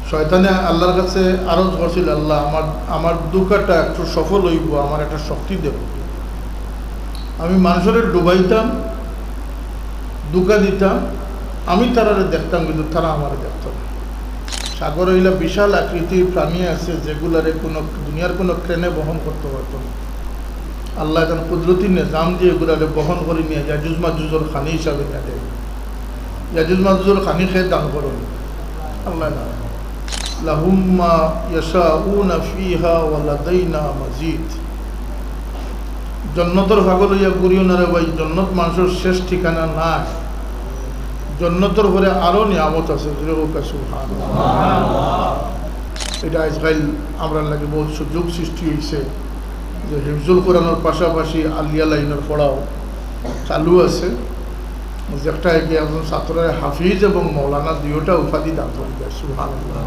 শয়তানে আল্লাহর কাছে আরজ করছিল, আল্লাহ আমার দুঃখটা একটু সফল হইব, আমার একটা শক্তি দেব। আমি মানুষের ডুবাইতাম, দুঃখা দিতাম, আমি তারা দেখতাম, কিন্তু তারা আমার দেখত না। সাগর হইলা বিশাল আকৃতির প্রাণী আছে যেগুলারে কোনো দুনিয়ার কোনো ট্রেনে বহন করতে পারত না। আল্লাহ এখন কুদরতি নিজাম দিয়ে এগুলারে বহন করে নিয়ে ইয়াজুজ মাজুজের খানি হিসাবে নিয়ে দেয়। ইয়াজুজ মাজুজের খানি খেয়ে দান করুন আল্লাহ না। লাহুম মা ইয়াশাউনা ফিহা ওয়া লাদাইনা মাজিদ। জন্নতর ভাগল হইয়া ঘুরিও না রে ভাই, জন্নত মানুষের শেষ ঠিকানা না। জন্নতর পরে আরো নিয়ামত আছে। এটা আজকাল আমরা লাগে বহুত সুযোগ সৃষ্টি হয়েছে যে হিফজুল কোরআনের পাশাপাশি আলিয়া লাইনের পড়াও চালু আছে। একটা এগিয়ে একজন ছাত্রের হাফিজ এবং মৌলানা দুইটা উপাধি দান করবে। সুবহানাল্লাহ।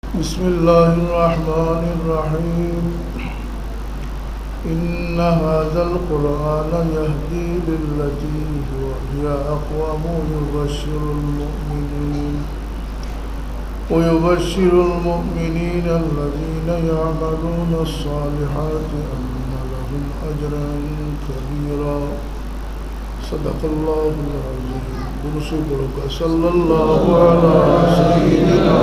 বিসমিল্লাহির রহমানির রহিম। إن هذا القرآن يهدي للتي هي أقوم ويبشر المؤمنين الذين يعملون الصالحات أن لهم أجرا كبيرا. صدق الله العظيم. برسولك صلى الله على سيدنا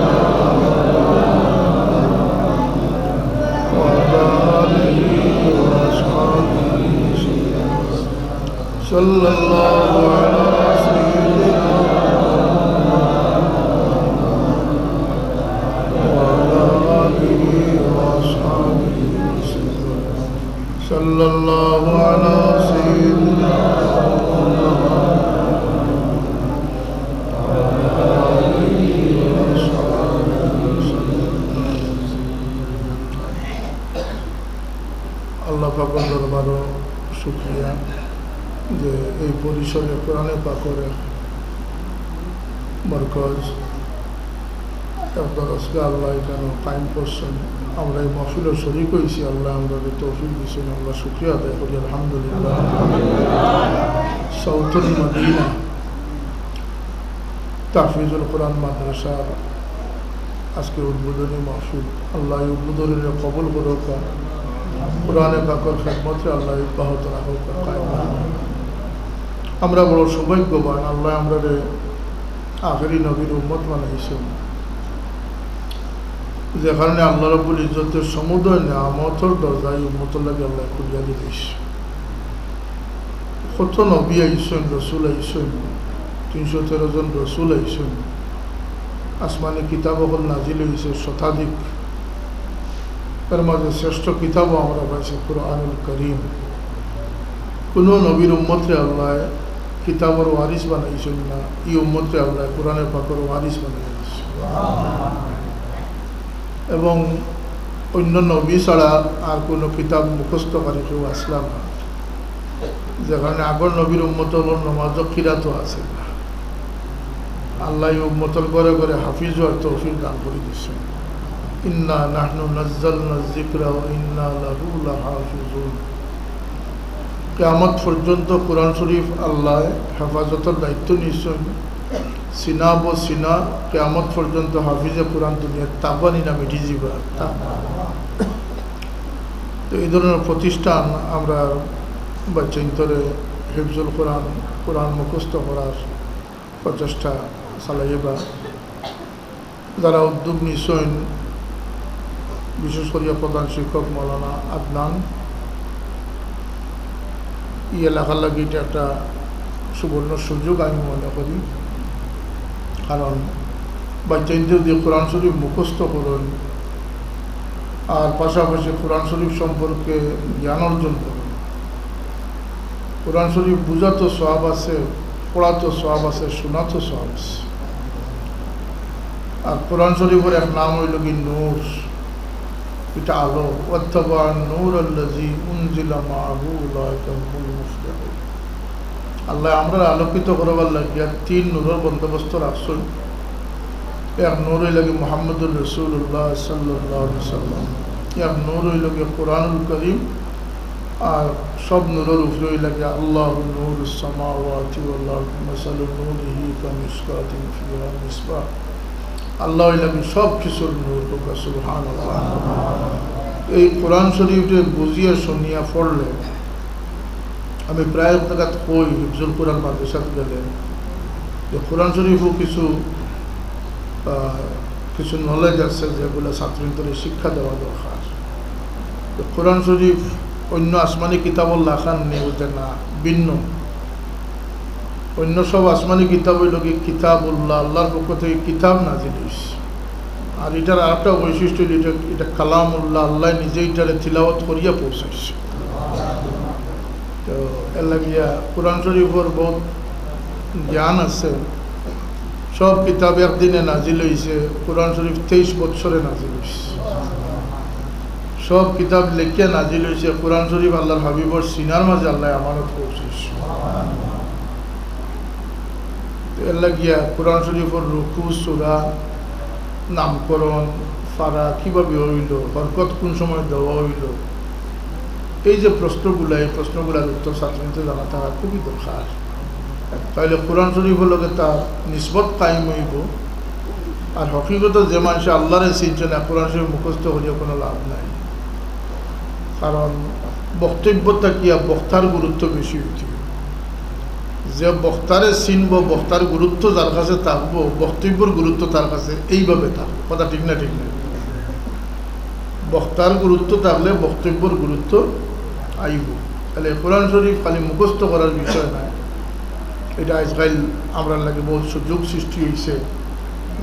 وعلى آله صلى الله على سيدنا وعلى آله وأصحابه صلى الله على سيدنا আল্লাহ পাকের দরবারে শুকরিয়া যে এই পরিসরে কোরআনে পাকের মরকজ দরসকে আল্লাহ এখানে কায়েম করছেন। আমরা এই মাহফিলের শরীক হয়েছি, আল্লাহ আমাদের তৌফিক দিয়েছেন। আল্লাহ শুকরিয়া আদায় করি আলহামদুলিল্লাহ। সাউথুল মদিনা তাহফিজুল কোরআন মাদ্রাসার আজকে উদ্বোধনী মাহফিল, আল্লাহ এই উদ্বোধনী কবুল করুক। কোরআনে পাকের খেদমতে আল্লাহ ইব্বাহত রাখুক, কায়েম রাখুক। আমরা বড় সৌভাগ্যবান, আল্লাহ আমরা আখেরি নবীর উম্মত বানাইছেন, যে কারণে আল্লাহ রাব্বুল ইজ্জতের সমুদয় নিয়ামতের দরজায় উম্মতের লাগে আল্লাহ খুলিয়া দিয়েছ। কত নবী আইসেন, রসুল আইসেন, 313 জন রসুল আইসেন। আসমানি কিতাব হল নাজিল হয়েছে শতাধিক, এর মাঝে শ্রেষ্ঠ কিতাবও আমরা পাইছি কুরআনুল করিম। কোনো নবীর উম্মতে আল্লাহ কিতাবের ওয়ারিস বানাইছেন না, এই উম্মতে আল্লাহ কোরআনের পাকের ওয়ারিস বানাইছে। এবং অন্য নবী ছাড়া আর কোনো কিতাব মুখস্থকারী কেউ আসলাম না, যেখানে আগর নবীর উম্মত হল নমাজ কিরাতও আছে না। আল্লাহ উম্মতর ঘরে ঘরে হাফিজ আর তৌফিক দান করে দিচ্ছেন। ইন্না নাহনু নাজ্জালনা যিকরা ওয়া ইন্না লাহু লাহাফিজুন। কিয়ামত পর্যন্ত কোরআন শরীফ আল্লাহ হেফাজতের দায়িত্ব নিয়েছেন। সিনা ব সিনা কিয়ামত পর্যন্ত হাফিজে কোরআন দুনিয়া তাবানি না মিটি যাবা। তো এই ধরনের প্রতিষ্ঠান আমরা বাচ্চান্তরে হিফজুল কোরআন, কোরআন মুখস্থ করার প্রচেষ্টা চালাইবা। যারা উদ্যোগ নিয়েছেন, বিশেষ করে প্রধান শিক্ষক মৌলানা আদনান, এই এলাকার লাগে এটা একটা সুবর্ণ সুযোগ আমি মনে করি। কারণ বাচ্চাদের দিয়ে কোরআন শরীফ মুখস্থ করুন আর পাশাপাশি কোরআন শরীফ সম্পর্কে জ্ঞান অর্জন করুন। কোরআন শরীফ বুঝা তো সওয়াব আছে, পড়া তো সওয়াব আছে, শোনা তো সওয়াব আছে। আর কোরআন শরীফের এক নাম হইল কি নূর, এটা আলো। ওয়াত্তাবা'আন নূর আল্লাযী উনজিলা মা'আহু উলাইকা হুমুল মুফলিহুন। আল্লাহ আমরা আলোকিত করবার লাগিয়া 3 নূরের বন্দোবস্ত রাখছেন। এক নূর হইল কি মুহাম্মদুর রাসূলুল্লাহ সাল্লাল্লাহু আলাইহি ওয়াসাল্লাম, এক নূর হইল কি কোরআনুল করিম, আর সব নূরের উপরেই লাগে আল্লাহু নূরুস সামাওয়াতি ওয়াল আরদি মাসালু নূরিহি কামিশকাতিন ফিহা মিসবাহ। আল্লাহ লাগে সব কিছুর নূর হোক, সুবহানাল্লাহ। এই কোরআন শরীফে বুঝিয়া শুনিয়া পড়লে আমি প্রায় জায়গাত কই হিফজুল কোরআন মাদ্রাসাত গেলে যে কোরআন শরীফও কিছু নলেজ আছে যেগুলো ছাত্রীদের শিক্ষা দেওয়া দরকার। কোরআন শরীফ অন্য আসমানি কিতাবর লাখান নেই, ওটা না, ভিন্ন। অন্য সব আসমানি কিতাব হইল কি কিতাবুল্লাহ, আল্লাহর পক্ষ থেকে কিতাব নাজিল হইছে। আর এটার আরেকটা বৈশিষ্ট্য হইল এটা কালামুল্লাহ, আল্লাহ নিজে এটারে তিলাওয়াত করিয়া পৌঁছাইছে। তো এর লাগিয়া কোরআন শরীফের বহুত জ্ঞান আছে। সব কিতাব একদিনে নাজিল হয়েছে, কোরআন শরীফ 23 বছরে নাজিল হয়েছে। সব কিতাব লেখিয়া নাজিল হয়েছে, কোরআন শরীফ আল্লাহর হাবিবর সিনার মাঝে আল্লাহ আমানত পৌঁছেছে। এর লাগিয়া কোরআন শরীফের রুকু, সূরা, নামকরণ, ফারা কীভাবে হইল, বরকত কোন সময় দেওয়া হইল, এই যে প্রশ্নগুলা, এই প্রশ্নগুলার উত্তর ছাত্রীদের জানা থাকা খুবই দরকার। তাহলে কোরআন শরীফের লগে তার নিসবত কায়েম হইব। আর হকিকত যে মানুষ আল্লাহরে চিনছে না, কোরআন শরীফ মুখস্থ করিয়া কোনো লাভ নাই। কারণ বক্তব্যটা কি, বক্তার গুরুত্ব বেশি হইতে। যে বক্তারে চিনব, বক্তার গুরুত্ব যার কাছে থাকবো, বক্তব্যর গুরুত্ব তার কাছে এইভাবে থাকবো। কথা ঠিক না? ঠিক না? বক্তার গুরুত্ব থাকলে বক্তব্যর গুরুত্ব আইব। তাহলে কোরআন শরীফ খালি মুখস্থ করার বিষয় নয়। এটা আজকাল আমরা লাগে বহুত সুযোগ সৃষ্টি হয়েছে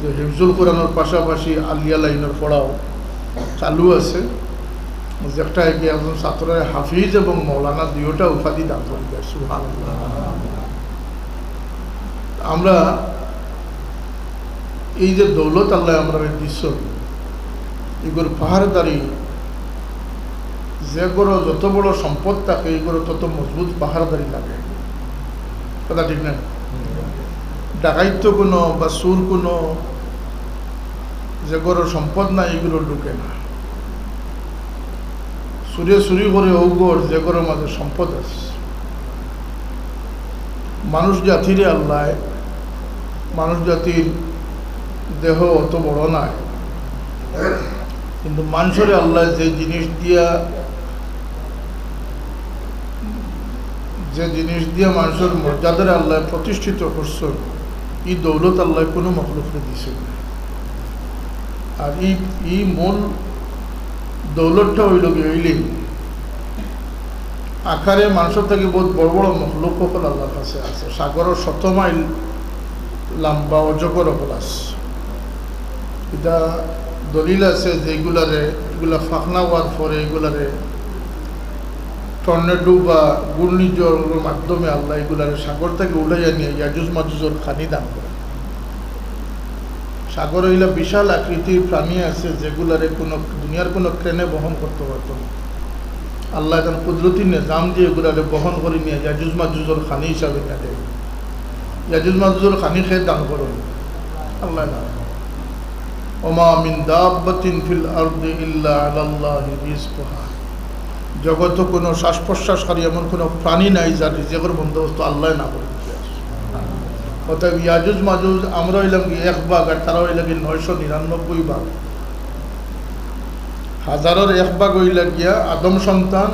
যে হিফজুল কোরআনের পাশাপাশি আলিয়া লাইনের পড়াও চালু আছে। যেটা এগিয়ে একজন ছাত্রের হাফিজ এবং মৌলানা দুইটা উপাধি দান করবে, সুবহানাল্লাহ। আমরা এই যে দৌলত আল্লাহ আমরা দৃশ্য, এগুলো পাহাড়দারি, যে গরো যত বড় সম্পদ থাকে এইগুলো তত মজবুত পাহাড়দারি লাগে। কথা ঠিক না? ডাকাইত্য কোনো বা সুর কোনো যে গরো সম্পদ না, এগুলো ঢুকে না। সুরে চুরি করে ওগর যে গরোর মাঝে সম্পদ আছে। মানুষ জাতিরে আল্লাহ, মানুষ জাতির দেহ অত বড় নয়, কিন্তু মানুষের আল্লাহ যে জিনিস দিয়া মানুষের মর্যাদার আল্লাহ প্রতিষ্ঠিত করছেন, এই দৌলত আল্লাহ কোনো মখলুককে দিছে না। আর এই মূল দৌলতটা হইল গিয়ে আকারে মানুষের থেকে বহুত বড় বড় মখলুক সকল আল্লাহর কাছে আছে। সাগরের 100 মাইল লম্বা অজগর সকল আছে। এটা দলিল আছে যে এগুলা ফাঁকনা হওয়ার পরে এগুলারে টর্নেডো বা ঘূর্ণিঝড়ের মাধ্যমে আল্লাহ এগুলারে সাগর থেকে উঠাইয়া নিয়ে ইয়াজুজ মাজুজের খানি দান করে। সাগর হইলা বিশাল আকৃতির প্রাণী আছে যেগুলারে কোনো দুনিয়ার কোনো ক্রেনে বহন করতে পারত না। আল্লাহ এখন কুদরতি নিজাম দিয়ে এগুলারে বহন করে নিয়ে ইয়াজুজ মাজুজের খানি হিসাবে নিয়ে দেয়। ইয়াজুজ মাজুজের খানি খেয়ে দান করুন আল্লাহ না। ওমা মিন দাব্বাতিন ফিল আরদি ইল্লা আলাল্লাহি রিজকুহা। জগত কোনো শ্বাস প্রশ্বাসকারী এমন কোনো প্রাণী নাই যার রিজেকের বন্দোবস্ত আল্লাহ না করে দিতে আসে। অতএব ইয়াজুজ মাজুজ আমরা হইলাম 1 ভাগ আর তারা হইলাম 999 ভাগ। হাজারের 1 ভাগ হইলা গিয়া আদম সন্তান,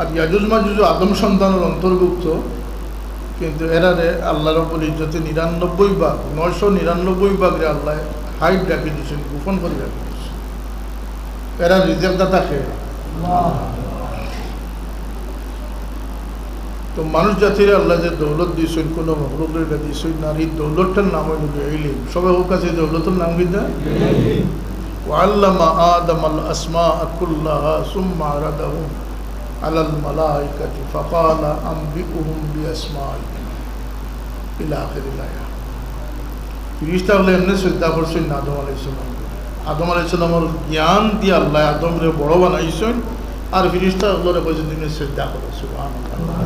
আর ইয়াজুজ মাজুজ আদম সন্তানের অন্তর্ভুক্ত, কিন্তু এরারে আল্লাহ রব্বুল ইজ্জতে 99 ভাগ, 999 ভাগরে আল্লাহ হাইট রাখি দিয়েছেন, গোপন করে রাখি দিয়েছেন। এরা রিজেক দাতা খেয়ে। তো মানুষ জাতির আল্লাহ যে দৌলত দিয়েছেন, কোনো মখলুকের দিয়েছেন না। এই দৌলতটার নাম হইল ইলম। সবাই ওর কাছে দৌলতের নাম কিনা ওয়াল্লামা আদম আল আসমা কুল্লাহা সুম্মা আরাদাহু আলাল মালাইকাতি ফাকালা আনবিউহুম বিআসমাইহিম ইলা আখিরিল আয়াত। ফিরিস্তা হলে এমনি শ্রদ্ধা করছেন আদম আলাইহিস সালাম। আদম আলাইহিস সালামের জ্ঞান দিয়ে আল্লাহ আদমরে বড় বানাইছেন, আর ফিরিস্তা আল্লাহরে কইছেন তিনি শ্রদ্ধা করে। সুবহানাল্লাহ।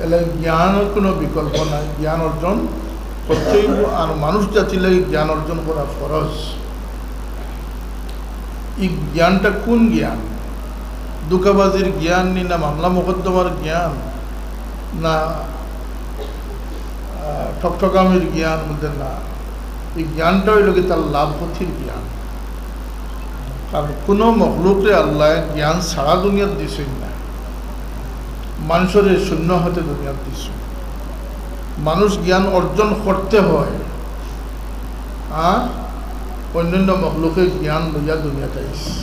এলে জ্ঞানের কোনো বিকল্প নাই, জ্ঞান অর্জন করতেই। আর মানুষ জাতি লাগে জ্ঞান অর্জন করা ফরজ। এই জ্ঞানটা কোন জ্ঞান? দুকাবাজির জ্ঞান নি, না মামলা মোকদ্দমার জ্ঞান, না ঠকঠকামির জ্ঞান মধ্যে না। এই জ্ঞানটা হইল কি তার লাভ ক্ষতির জ্ঞান। কারণ কোনো মখলুকরে আল্লাহ জ্ঞান ছাড়া দুনিয়ার দিছেন না, মানুষের শূন্য হতে দুনিয়ার দিছ। মানুষ জ্ঞান অর্জন করতে হয়, আর অন্যান্য মখলুকের জ্ঞান লইয়া দুনিয়াতে আইছে।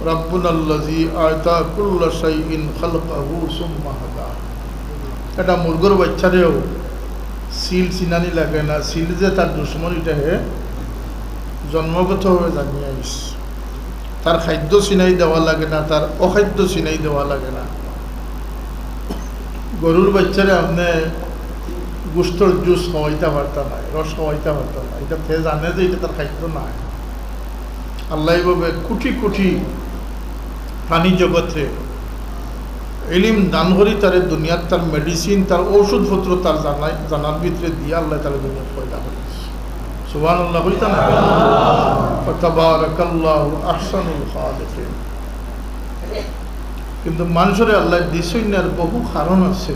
রাব্বুনাল্লাযী আতা কুল্লা শাইইন খালকাহু সুম্মা হাদা। এটা মুরগর বাচ্চারেও সিল চিনানি লাগে না, সিল যে তার দুশ্মন এটা হে জন্মগতভাবে জানিয়ে আইস। তার খাদ্য চিনাই দেওয়া লাগে না, তার অখাদ্য চিনাই দেওয়া লাগে না। গরুর বাচ্চারে আপনি গোস্তর জুস খাওয়াইতে পারত না, রস খাওয়াইতে পারত না, এটা তে জানে যে এটা তার খাদ্য নাই। আল্লাহ এইভাবে কোটি কোটি প্রাণী জগতে ইলিম দান করি তার দুনিয়ার তার মেডিসিন, তার ঔষধপত্র তার জানার ভিতরে দিয়ে আল্লাহ তার দুনিয়া পয়দা করেছে। সুবহানাল্লাহ কইতা না? তাবারাকাল্লাহু আহসানুল খালিকিন। কিন্তু মানুষের আল্লাহ দিশইনার বহু কারণ আছে।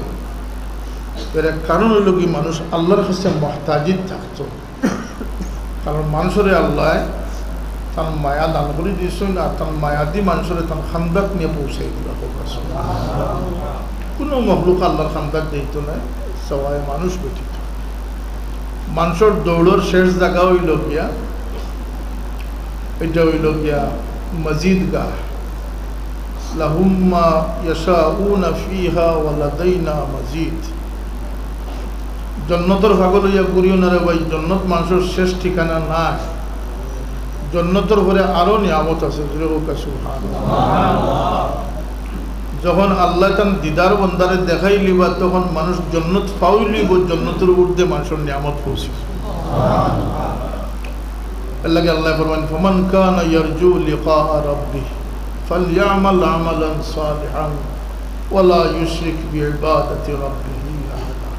এর এক কারণ হইল কি, মানুষ আল্লাহর কাছে মুহতাজিদ থাকতো। কারণ মানুষের আল্লাহ তার মায়া দান করে দিয়েছেন, আর তার মায়া দিয়ে মানুষের তার খান্দাক নিয়ে পৌঁছাই দিল। কোনো মখলুক আল্লাহর খান্দাক দিত না, সবাই মানুষ ব্যতীত। মানুষের দৌড়ের শেষ জায়গা হইল গিয়া, এটা হইল গিয়া মসজিদ গাহ। লাহুম মা ইয়াশাউনা ফিহা ওয়া লাদাইনা মাজিদ। জন্নতর ভাগল হইয়া ঘুরিও না রে ভাই, জন্নত মানুষের শেষ ঠিকানা না। জন্নতর পরে আরো নিয়ামত আছে। যখন আল্লাহ তান দিদার বন্দারে দেখাই লিবা, তখন মানুষ জন্নত পাওই লিব, জন্নতের ঊর্ধ্বে মানুষের নিয়ামত পৌঁছে। আল্লাহ ফরমান, ফামান কানা ইয়ারজু লিকা রাব্বিহ ফালইআমাল আমালান সালিহান ওয়া লা ইউশরিক বিইবাদাতি রাব্বিহি আহাদা।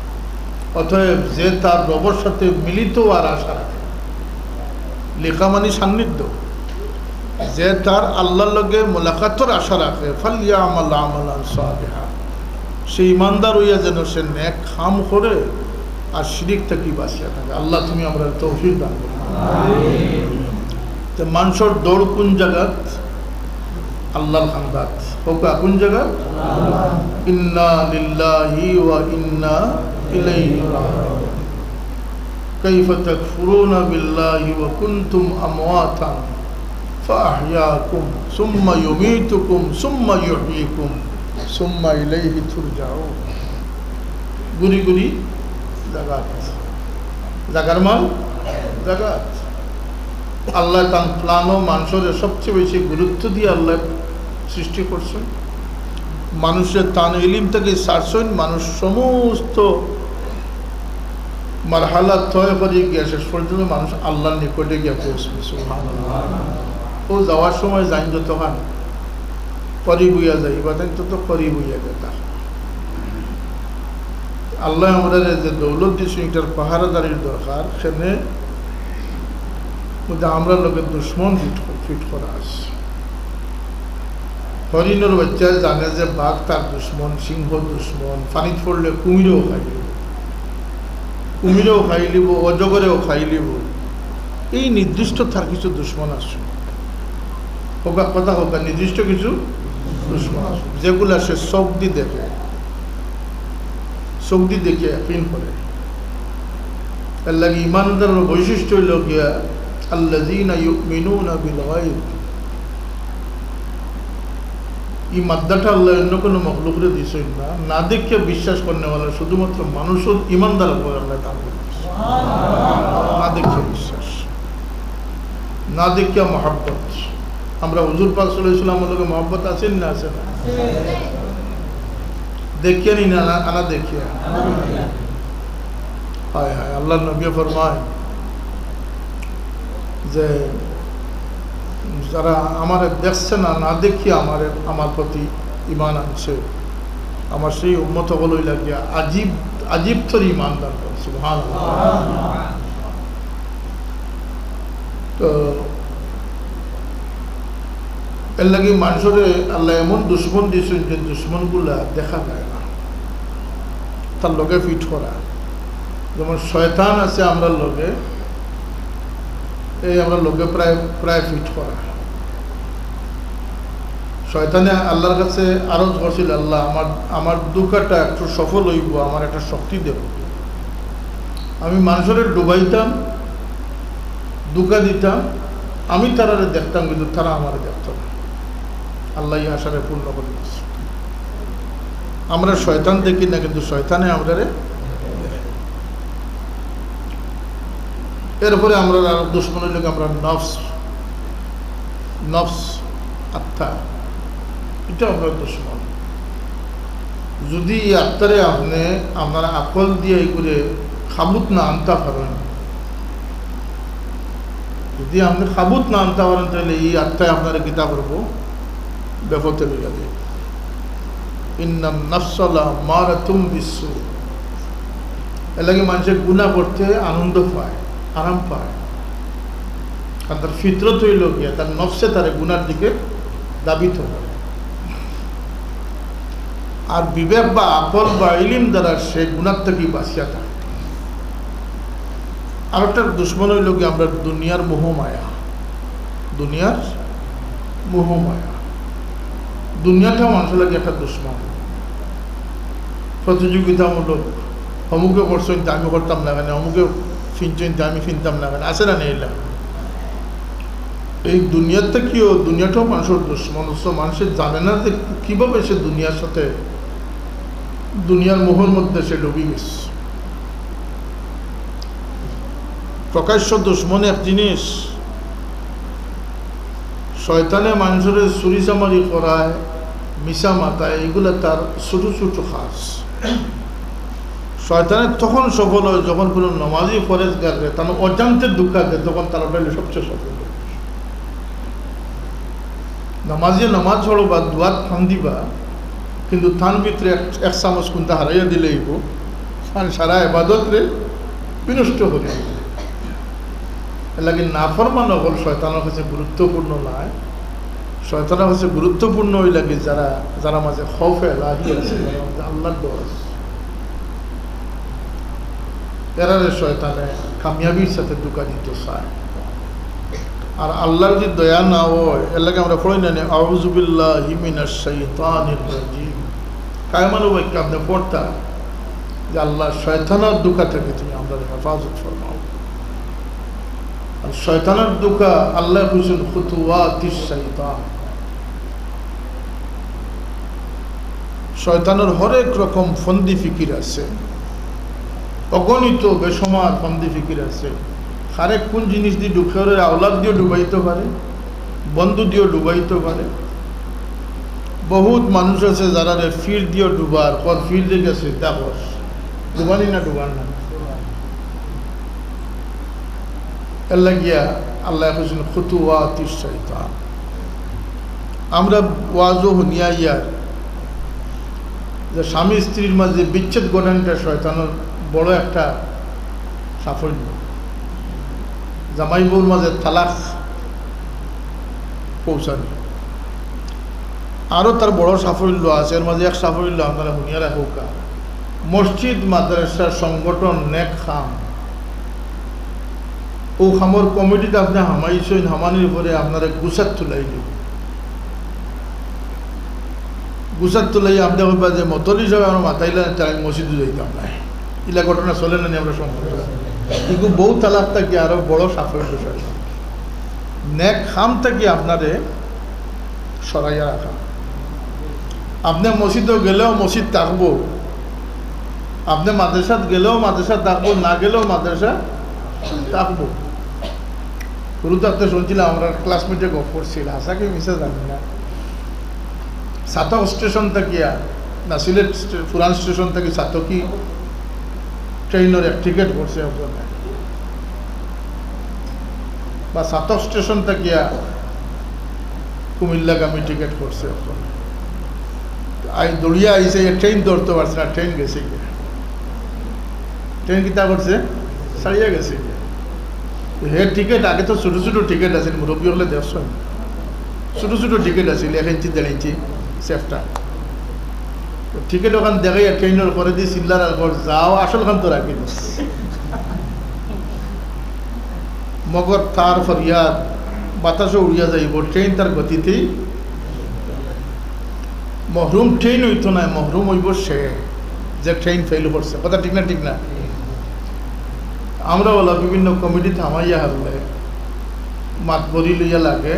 অতএব যে তার রবের সাথে মিলিত আর আশা রাখে, লেখা মানে সান্নিধ্য, যে তার আল্লাহর লগে মোলাকাতর আশা রাখে, ফালইআমাল আমালান সালিহা, সে ইমানদার হইয়া যেন সে নেক কাম করে আর শিরিক থেকে বাঁচিয়া থাকে। আল্লাহ তুমি আমরা তৌফিক দান করো। তো মানুষের দৌড় কোন জায়গাত? আল্লাহর খান্দাত। হোক কোন জায়গা? ইন্না লিল্লাহি ওয়া ইন্না ইলাইহি রাজিউন। কাইফা তাকফুরুনা বিল্লাহি ওয়া কুনতুম আমওয়াতান ফাআহইয়াকুম সুম্মা ইউমীতুকুম সুম্মা ইউহয়িকুম সুম্মা ইলাইহি তুরজাউন। গুরি গুরি জাগাত, জাগার মান জাগাত। আল্লাহ তার প্লান ও মানুষের সবচেয়ে বেশি গুরুত্ব দিয়ে আল্লাহ সৃষ্টি করছেন। মানুষের তান ইলিম থেকে ছাড়ছেন, মানুষ সমস্ত মারহালা তয় করে গিয়া শেষ পর্যন্ত মানুষ আল্লাহর নিকটে গিয়া পৌঁছবে। ও যাওয়ার সময় যাই যতক্ষণ করি বইয়া যাই বা তো করি বইয়া গেতা। আল্লাহ আমাদের যে দৌলত দিয়েছে, এটার পাহারাদারির দরকার। সেখানে আমরা লোকের দুশ্মন ফিট করা আছে। হরিণের বাচ্চায় জানে যে বাঘ তার দুশ্মন, সিংহ দুশ্মন, পানিত পড়লে কুমিরেও খাইলিব, কুমিরেও খাইলিব, অজগরেও খাইলিব। এই নির্দিষ্ট তার কিছু দুশ্মন আছে, হোকা কথা হোক, নির্দিষ্ট কিছু দুশ্মন আছে, যেগুলা সে চোখ দিয়ে দেখে, চোখ দিয়ে দেখে একদিন করে। এর লাগে ইমানদারের বৈশিষ্ট্য হইল গিয়া আল্লাযীনা ইউমিনুনা বিল গায়ব। এই মাদ্দাটা আল্লাহ অন্য কোনো মখলুকরে দিছেন না। না দেখে বিশ্বাস করনেওয়ালা শুধুমাত্র মানুষের ইমানদার উপর আল্লাহ দান করেছে। না দেখে বিশ্বাস, না দেখিয়া মহাব্বত। আমরা হুজুর পাক সাল্লাল্লাহু আলাইহি ওয়াসাল্লামের লগে মহব্বত আছেন না? আছে না? দেখিয়া নি না আনা দেখিয়া? হায় হায়, আল্লাহর নবী ফরমায় যে যারা আমার দেখছে না, না দেখিয়া আমার প্রতি ইমান আনছে, আমার সেই উম্মত হলই লাগিয়া আজীব আজীব তোর ইমান দান করে। সুবহানাল্লাহ। তো এর লাগে মানুষের আল্লাহ এমন দুশ্মন দিয়েছেন যে দুশ্মনগুলা দেখা যায় না, তার লগে ফিট করা। যেমন শয়তান আছে আমরা লগে, এই আমরা লগে প্রায় প্রায় ফিট করা। শয়তানে আল্লাহর কাছে আরজ করছিল, আল্লাহ আমার দুঃখটা একটু সফল হইব, আমার একটা শক্তি দেব। আমি মানুষের ডুবাইতাম, দুঃখা দিতাম, আমি তারা দেখতাম, কিন্তু তারা আমার দেখত না। আল্লাহ এই আশারে পূর্ণ করে দিচ্ছে। আমরা শয়তান দেখি না, কিন্তু শয়তানে আমরা এরপরে আমরা দুশ্মনের লোক আমরা নফস আত্মা, এটা আমরা দুশ্মন। যদি এই আত্মারে আপনি আপনারা আকল দিয়ে করে খাবুত না আনতে পারেন, যদি আপনি খাবুত না আনতে পারেন, তাহলে এই আত্মায় আপনারা কিতা করবো, বেফতে লইয়া দেব। ইন্নান নাফসালা মারাতুম বিসু। এর লাগে মানুষের গুনাহ করতে আনন্দ পায়, আরাম পায়, কারণ তার ফিতরত হইল গিয়া তার নফসে তার গুনার দিকে দাবিত করে। আর বিবেক বা আকল বা ইলিম দ্বারা সে গুনার থেকে বাঁচিয়া থাকে। আর একটা দুশ্মন হইল গিয়ে আমরা দুনিয়ার মোহমায়া, দুনিয়ার মোহমায়া। দুনিয়াটাও মানুষের লাগে একটা দুশ্মন, প্রতিযোগিতামূলক। অমুকে করছেন তা আমি করতাম না কেন, অমুকে ফিনছেন তা আমি ফিনতাম না কেন, আছে না নেই? এই দুনিয়াতে কিও, দুনিয়াটাও মানুষের দুশ্মন। মানুষের জানে না যে কীভাবে সে দুনিয়ার সাথে, দুনিয়ার মোহর মধ্যে সে ডুবে গেছে। প্রকাশ্য দুশ্মন এক জিনিস, শয়তানে মানুষের চুরিচামারি করায়, মিশা মাতায়, এগুলো তার ছোটো ছোটো কাজ। শয়তানের তখন সফল হয় যখন কোনো নমাজি ফরেজগারকে তার অজান্তে দুঃখা দেয়, তখন তার সবচেয়ে সফল হয়। নমাজে নমাজ ছড়ো বা দুয়াত ফান দিবা, কিন্তু তার ভিতরে এক চামচ কোনটা হারাইয়া দিলেই সারা এবাদতরে বিনষ্ট হয়ে যায়। এর লাগে নাফরমান হল শয়তানের কাছে গুরুত্বপূর্ণ নয়। শয়তানের কাছে গুরুত্বপূর্ণ ওই লাগে যারা মাঝে খৌফে এলাহি আছে, আল্লাহর ডর আছে, এরারে শয়তানে কামিয়াবির সাথে দুঃখা দিতে চায়। আর আল্লাহর যদি দয়া না হয়, এর লাগে আমরা পড়ি না আউযু বিল্লাহি মিনাশ শাইতানির রাজিম। কায়মান বাক্য আপনি পড়তা যে আল্লাহ শয়তানের দুঃখা থেকে তুমি আমাদের হেফাজত ফরমাও। আর শয়তানের দুঃখা আল্লাহ হুসেন খুতুওয়াতিশ শাইতান। শয়তানের হরেক রকম ফন্দি ফিকির আছে, অগণিত বেসমার ফন্দি ফিকির আছে। আরেক কোন জিনিস দিয়ে দুঃখের আওলাদ দিয়ে ডুবাইতে পারে, বন্ধু দিয়েও ডুবাইতে পারে। বহুত মানুষ আছে যারা ফির দিয়েও ডুবার, পর ফির দিয়ে গেছে দেখো ডুবানি না ডুবার না। এর লাগিয়া আল্লাহ হোসেন খুতুওয়াতিশ শাইতান। আমরা ওয়াজও হুনিয়া ইয়ার যে স্বামী স্ত্রীর মাঝে বিচ্ছেদ ঘটানোটা শয়তানের বড় একটা সাফল্য। জামাই বউর মাঝে তালাক পৌঁছানো আরও তার বড় সাফল্য আছে। এর মাঝে এক সাফল্য আপনারা হুনিয়া রাখা, মসজিদ মাদ্রাসা সংগঠন নেক খাম, ও খামর কমিটিতে আপনি হামাইছেন, হামানির পরে আপনারা গুছাত তুলাই দিব। গুছাত তুলাই আপনি বলবা যে মতল হিসাবে আমরা মাথাইলে তাই মসজিদে যাইতাম না, ইলা ঘটনা চলে না আমরা সম্ভব। কিন্তু বউ তালাক থাকি আরো বড় সাফল্য নেক খাম থাকি আপনারে সরাইয়া রাখা। আপনি মসজিদে গেলেও মসজিদ থাকবো, আপনি মাদ্রাসাত গেলেও মাদ্রাসা থাকবো, না গেলেও মাদ্রাসা থাকবো। শুরু থাকতে শুনছিলাম আমরা ক্লাসমেটে গপ করছিল, আশাকে মিশে জানি না, সাতক স্টেশন থাকিয়া না সিলেট পুরান স্টেশন থেকে সাতকি ট্রেনের এক টিকিট করছে ওখানে, বা সাতক স্টেশন থাকিয়া কুমিল্লাগামী টিকিট করছে ওখানে। দৌড়িয়া আইসে ট্রেন ধরতে পারছে না, ট্রেন গেছে গিয়ে। ট্রেন কিতা করছে, ছাড়িয়া গেছে গিয়ে। হে টিকিট আগে তো ছোটো ছোটো টিকিট আছে, মুরব্বী হলে দেখছেন ছোটো ছোটো টিকিট আছিল 1 ইঞ্চি 1.5 ইঞ্চি সেফটা টিকিট ওখান দেখাই ট্রেনের করে দিয়ে চিল্লার আর যাও আসল খান তো রাখি মগর তার ফরিয়াদ বাতাসও উড়িয়া যাইব ট্রেন তার গতিতেই মহরুম ট্রেন হইতো না মহরুম হইব সে যে ট্রেন ফেল করছে কথা ঠিক না ঠিক না আমরা বলা বিভিন্ন কমিটি থামাইয়া হারলে মাতবরি লইয়া লাগে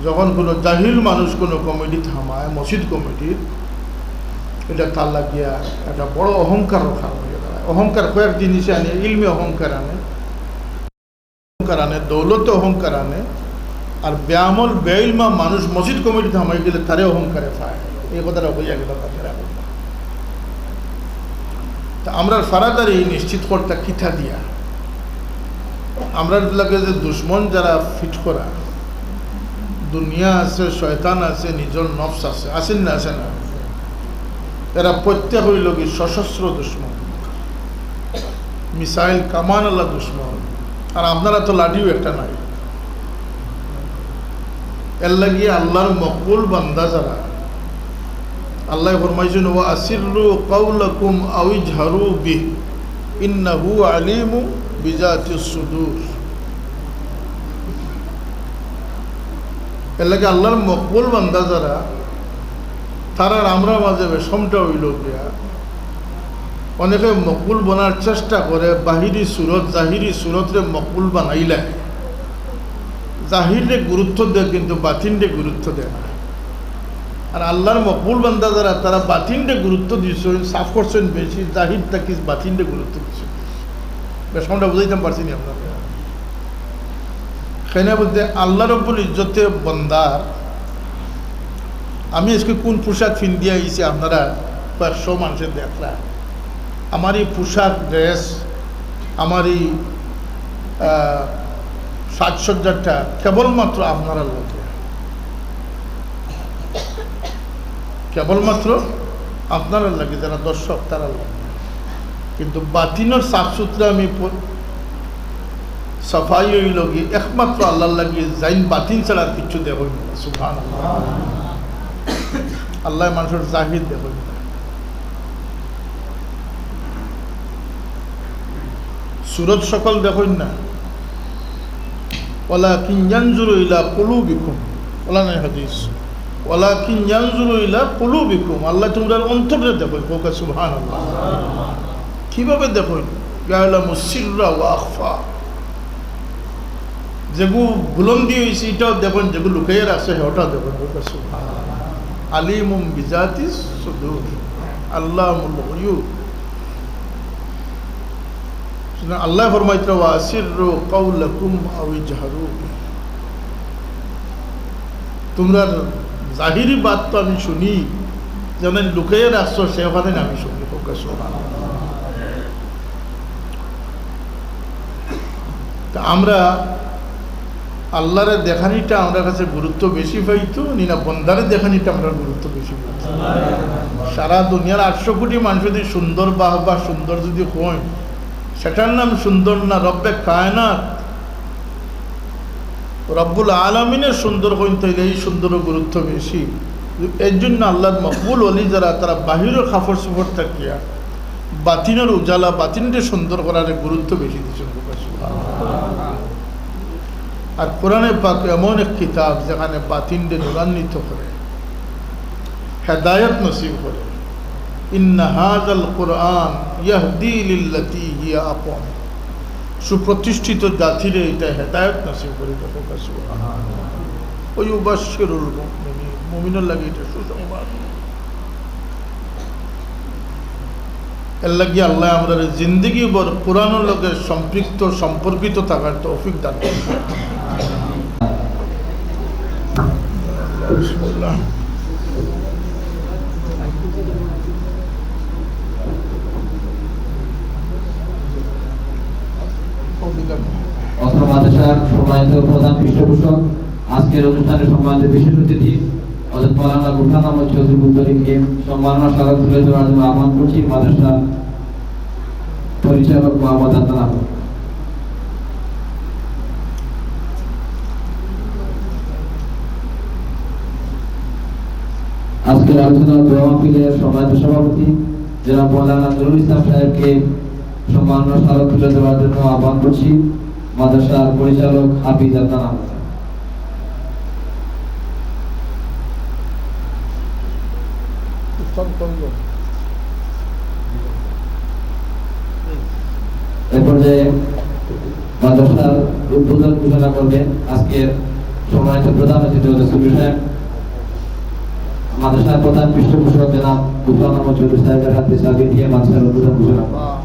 যখন কোনো জাহিল মানুষ কোনো কমিটি থামায় মসজিদ কমিটির এটা তার লাগিয়া একটা বড় অহংকার রক্ষা হয়ে দাঁড়ায় অহংকার কয়েক জিনিসে আনে ইলমে অহংকার আনে দৌলতে অহংকার আনে আর ব্যামল বেইলমা মানুষ মসজিদ কমিটি থামাই গেলে তারে অহংকারে পায় এই কথাটা হইয়া গেল তাদের তা আমরা ফারাদারি নিশ্চিত করতে কিথা দিয়া আমরা লাগে যে দুশ্মন যারা ফিট করা দুনিয়া আছে শয়তান আছে নিজের নফস আছে আসেন না আছে না এরা প্রত্যেক হইল কি সশস্ত্র দুশ্মন মিসাইল কামান আল্লাহ দুশ্মন আর আপনারা তো লাঠিও একটা নাই এর লাগিয়ে আল্লাহর মকবুল বান্দা যারা আল্লাহ ফরমাইছেন ওয়া আসিররু কাওলাকুম আও ইজহারু বিহি ইন্নাহু আলিমু বিজাতিস সুদূর এর লাগে আল্লাহর মকবুল বান্দা যারা তারার আমরা মাঝে বেশমটা হইল গিয়া অনেকে মকবুল বানার চেষ্টা করে বাহিরি সুরত জাহিরি সুরতরে মকবুল বানাইলে জাহিরে গুরুত্ব দেয় কিন্তু বাতিনরে গুরুত্ব দেয় না আর আল্লাহর মকবুল বান্দা যারা তারা বাতিনরে গুরুত্ব দিয়েছেন সাফ করছেন বেশি জাহির তাকে বাতিনরে গুরুত্ব দিচ্ছেন বেশমটা বুঝাইতাম পারছি না আপনাকে সেখানে বলতে আল্লাহ রব্বুল ইজ্জতে বন্দার আমি আজকে কোন পোশাক ফিন্দিয়া আইছি আপনারা 100 মানুষের দেখলা আমার এই পোশাক ড্রেস আমার এই সাজসজ্জাটা কেবলমাত্র আপনারা লোকে কেবলমাত্র আপনারা লাগে যারা দর্শক তারা লাগে কিন্তু বাতিনের সাফ সুতরা আমি সাফাই হইল গিয়ে একমাত্র আল্লাহ লাগিয়ে যাইন বাতিন ছাড়া আর কিছু দেখ না সুবহানাল্লাহ আল্লাহ মানুষের জাহিদ দেখ না সুরত সকল দেখুন না ওয়ালাকিন ইয়ানজুরু ইলা কুলুবিকুম ওলা নাই হাদিস ওয়ালাকিন ইয়ানজুরু ইলা কুলুবিকুম আল্লাহ তোমরা অন্তরে দেখো কোকা সুবহানাল্লাহ কিভাবে দেখো ইয়ালামু সিররা ওয়া আখফা যেগুলো বুলন্দি হয়েছে এটাও দেখুন যেগুলো লুকাইয়ে রাখছে ওটাও দেখুন কোকা সুবহানাল্লাহ আলিমুম বিজাতিস সুদূর আল্লাহুল গুয়ুব আল্লাহ ফরমাইতে ওয়া আসিররু কাওলাকুম আও ইজহারু তোমরা জাহিরি বাত তো আমি শুনি যেন লুকাইয়ে রাখছো সে কথা আমি শুনি প্রকাশ তা আমরা আল্লাহরে দেখানিটা আমরা কাছে গুরুত্ব বেশি পাইতো না বন্দারে দেখানিটা আমরা গুরুত্ব বেশি পাইতো সারা দুনিয়ার 800 কোটি মানুষ যদি সুন্দর বা সুন্দর যদি হয় সেটার নাম সুন্দর না রব্বে কায়নাত রব্বুল আলামিনের সুন্দর হইতে হইলে এই সুন্দরের গুরুত্ব বেশি এর জন্য আল্লাহর মকবুল ওলি যারা তারা বাহিরের কাপড় চোপড় থাকিয়া বাতিনের উজালা বাতিনকে সুন্দর করার গুরুত্ব বেশি দিচ্ছেন আর কোরআনে পাক এমন এক কিতাব যেখানে বাতিনকে নুরান্বিত করে হেদায়ত নসিব করে ইন্না হাযাল কুরআন ইয়াহদি লিল্লাতী হিয়া আকওয়াম সুপ্রতিষ্ঠিত জাতিরে এটা হেদায়ত নসিব করে দেখো সুবহানাল্লাহ ওয়া ইউবাশশিরুল মুমিনিন মুমিনের লাগি এটা সুসংবাদ এর লাগি আল্লাহ আমাদের জিন্দেগি ভর কোরআনের লগে সম্পৃক্ত সম্পর্কিত থাকার তৌফিক দান করুন বিসমিল্লাহ অত্র মাদ্রাসার সম্মানিত প্রধান পৃষ্ঠপোষক আজকের অনুষ্ঠানে সম্মানিত বিশেষ অতিথি হযরত মাওলানা গুলশান আহমদ চৌধুরী মুদ্দরিনকে সম্মাননা স্বাগত তুলে ধরার জন্য আহ্বান করছি মাদ্রাসা পরিচালক মোহাম্মদ আদনান। আজকের আলোচনা দোয়া মাহফিলের সম্মানিত সভাপতি জনাব মাওলানা নুরুল ইসলাম সাহেবকে সম্মাননা স্মারক তুলে দেওয়ার জন্য আহ্বান করছি। মাদ্রাসার পরিচালক হাফিজ আদনান আহমদ। এ পর্যায়ে মাদ্রাসার উদ্বোধন ঘোষণা করবেন আজকের সম্মানিত প্রধান অতিথি সুফি সাহেব। মাদ্রাসার প্রধান পৃষ্ঠপোষক জনাব গুফরান আহমদ চৌধুরী সাহেবের হাতে চাবি দিয়ে মাদ্রাসার উদ্বোধন ঘোষণা করবেন।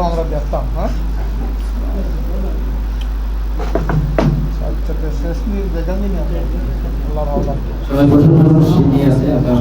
আমরা দেখতাম, হ্যাঁ শেষ নিয়ে দেখা নিয়ে আল্লাহ সবাই প্রশ্ন আছে আপনার